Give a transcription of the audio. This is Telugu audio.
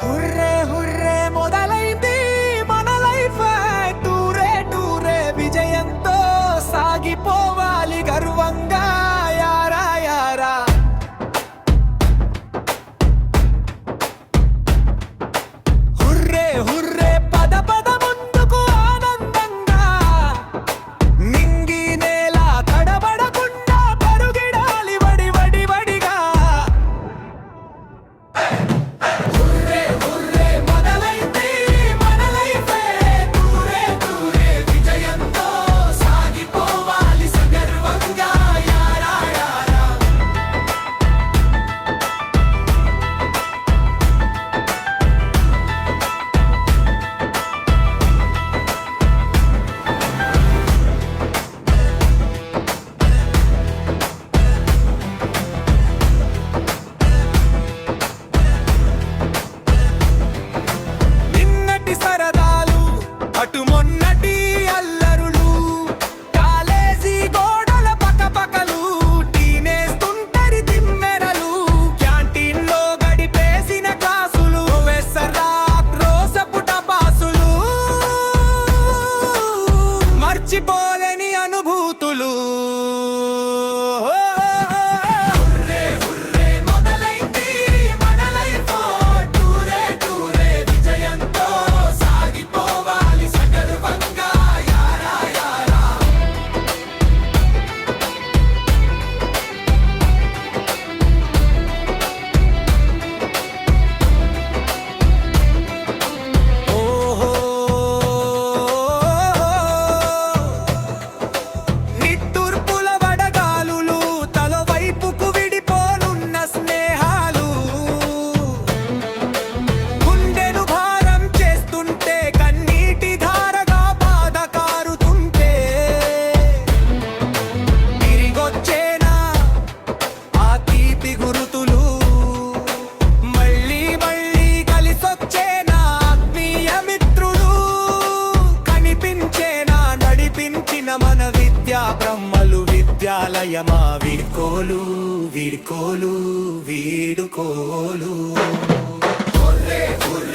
హుర్రే హుర్రే మొదలైంది మన లైఫ్, టూరే టూరే విజయంతో సాగిపోవాలి గర్వంగా యారా యారా. హుర్రే హుర్రే పద పద ముందుకు ఆనందంగా, నింగి నేల తడబడకుండా పరుగిడాలి వడి వడి వడిగా. హుర్రే హుర్రే మొదలైంది మన లైఫ్, టూరే టూరే విజయంతో సాగిపోవాలి సగర్వంగా యారా యారా. నిన్నటి సరదాలు అటు మొన్నటి అల్లరులు, కాలేజీ గోడల పకపకలు, టీనేస్తుంటరి దిమ్మెరలు, క్యాంటీన్లో గడిపేసిన క్లాసులు, వెసరా రోసపు టపాసులు, మర్చిపోలేని అనుభూతులు. హుర్రే హుర్రే మొదలైంది మన లైఫ్, టూరే టూరే విజయంతో సాగిపోవాలి సగర్వంగా యారా యారా. ఓహో నిట్టూర్పుల వడగాలులు, తల వైపుకు విడిపోనున్న స్నేహాలు, గుండెను భారం చేస్తుంటే కన్నీటి ధారగా బాధ కారుతుంటే, తిరిగొచ్చేనా ఆ తీపి గురుతులు, మళ్ళీ మళ్ళీ కలిసొచ్చేనా ఆత్మీయ మిత్రులు, కనిపించేనా నడిపించిన మన విద్యా బ్రహ్మలు, విద్యాలయమా వీడ్కోలు వీడ్కోలు వీడుకోలు. Hurray hurray